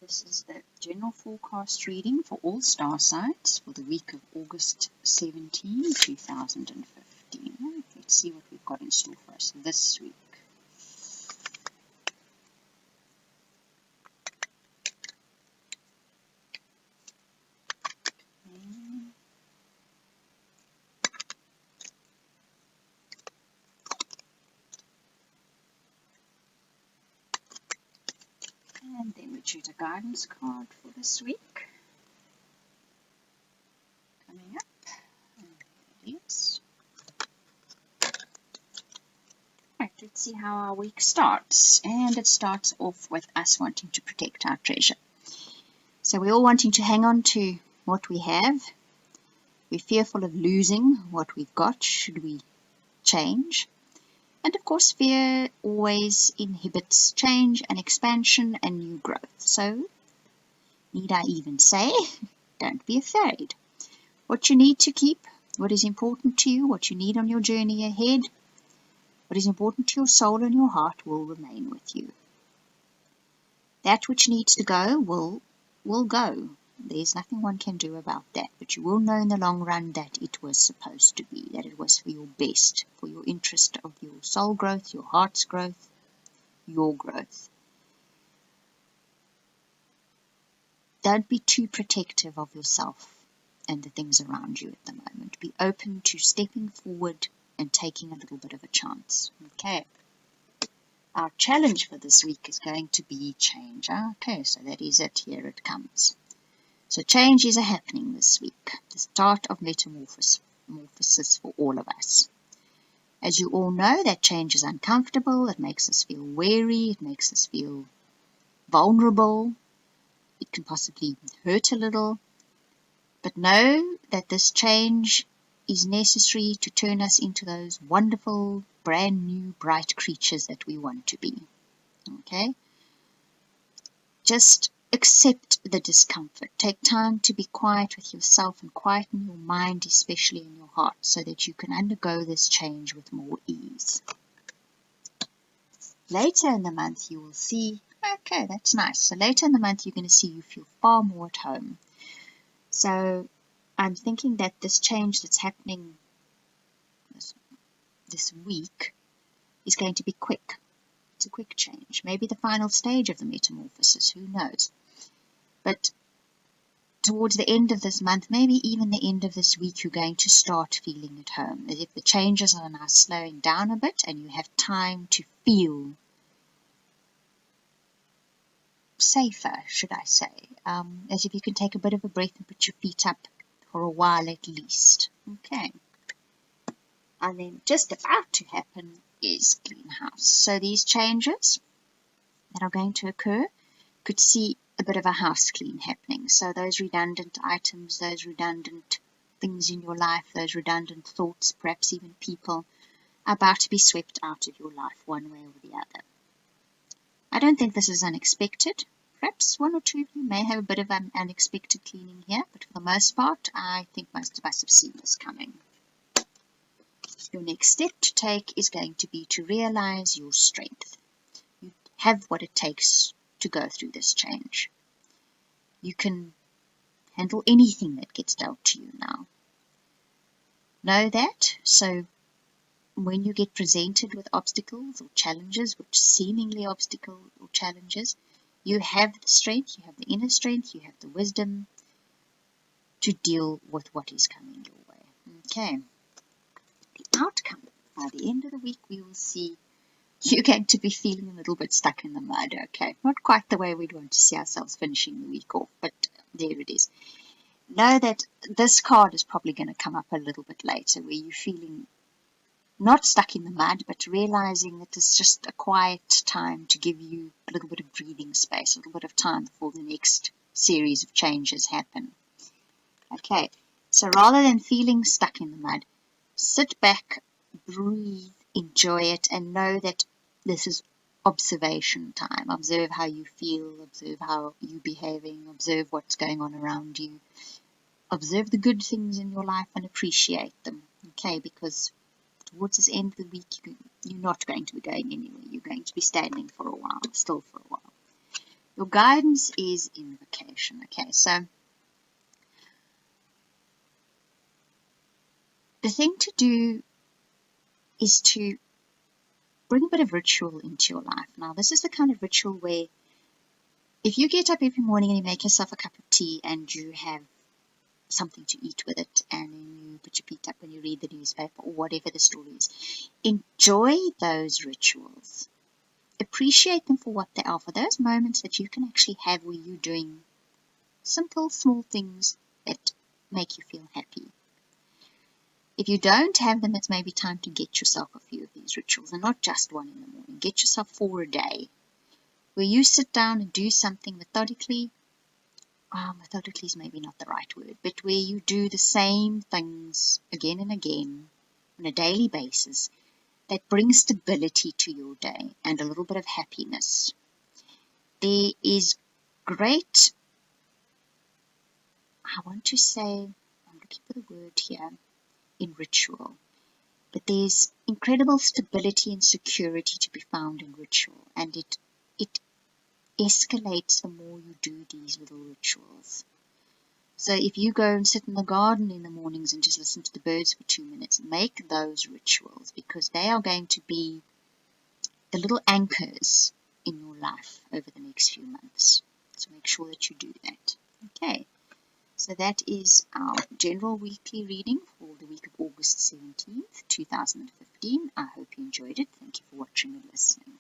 This is the general forecast reading for all star signs for the week of August 17, 2015. Let's see what we've got in store for us this week. And then we choose a guidance card for this week. Coming up. And there it is. Right, let's see how our week starts. And it starts off with us wanting to protect our treasure. So we're all wanting to hang on to what we have. We're fearful of losing what we've got should we change. And of course, fear always inhibits change and expansion and new growth. So, need I even say, don't be afraid. What you need to keep, what is important to you, what you need on your journey ahead, what is important to your soul and your heart will remain with you. That which needs to go will go. There's nothing one can do about that, but you will know in the long run that it was supposed to be, that it was for your best, for your interest of your soul growth, your heart's growth, your growth. Don't be too protective of yourself and the things around you at the moment. Be open to stepping forward and taking a little bit of a chance. Okay. Our challenge for this week is going to be change. Okay, so that is it. Here it comes. So change is happening this week, the start of metamorphosis for all of us. As you all know, that change is uncomfortable, it makes us feel wary, it makes us feel vulnerable, it can possibly hurt a little, but know that this change is necessary to turn us into those wonderful, brand new, bright creatures that we want to be. Okay? Just accept the discomfort. Take time to be quiet with yourself and quieten your mind, especially in your heart, so that you can undergo this change with more ease. Later in the month, you will see, okay, that's nice. So later in the month, you're going to see you feel far more at home. So I'm thinking that this change that's happening this week is going to be quick. It's a quick change. Maybe the final stage of the metamorphosis, who knows? But towards the end of this month, maybe even the end of this week, you're going to start feeling at home, as if the changes are now slowing down a bit and you have time to feel safer, should I say, as if you can take a bit of a breath and put your feet up for a while at least. Okay. And then just about to happen is clean house. So these changes that are going to occur could see a bit of a house clean happening. So those redundant items, those redundant things in your life, those redundant thoughts, perhaps even people, are about to be swept out of your life one way or the other. I don't think this is unexpected. Perhaps one or two of you may have a bit of an unexpected cleaning here, but for the most part, I think most of us have seen this coming. Your next step to take is going to be to realize your strength. You have what it takes to go through this change. You can handle anything that gets dealt to you now. Know that, so when you get presented with obstacles or challenges, which seemingly obstacles or challenges, you have the strength, you have the inner strength, you have the wisdom to deal with what is coming your way. Okay. The outcome, by the end of the week, we will see you're going to be feeling a little bit stuck in the mud, okay? Not quite the way we'd want to see ourselves finishing the week off, but there it is. Know that this card is probably going to come up a little bit later, where you're feeling not stuck in the mud, but realizing that it's just a quiet time to give you a little bit of breathing space, a little bit of time before the next series of changes happen. Okay, so rather than feeling stuck in the mud, sit back, breathe, enjoy it, and know that this is observation time. Observe how you feel, observe how you're behaving, observe what's going on around you. Observe the good things in your life and appreciate them, okay, because towards this end of the week, you're not going to be going anywhere. You're going to be standing for a while, still for a while. Your guidance is invocation. Okay, so the thing to do is to bring a bit of ritual into your life. Now, this is the kind of ritual where if you get up every morning and you make yourself a cup of tea and you have something to eat with it, and then you put your feet up when you read the newspaper or whatever the story is, enjoy those rituals. Appreciate them for what they are, for those moments that you can actually have where you're doing simple, small things that make you feel happy. If you don't have them, it's maybe time to get yourself a few of these rituals, and not just one in the morning. Get yourself 4 a day, where you sit down and do something methodically. Methodically is maybe not the right word, but where you do the same things again and again on a daily basis that bring stability to your day and a little bit of happiness. There is great, I want to say, I'm looking for the word here, in ritual, but there's incredible stability and security to be found in ritual, and it escalates the more you do these little rituals. So if you go and sit in the garden in the mornings and just listen to the birds for 2 minutes, make those rituals, because they are going to be the little anchors in your life over the next few months. So make sure that you do that. Okay, so that is our general weekly reading for the week of August 17th, 2015. I hope you enjoyed it. Thank you for watching and listening.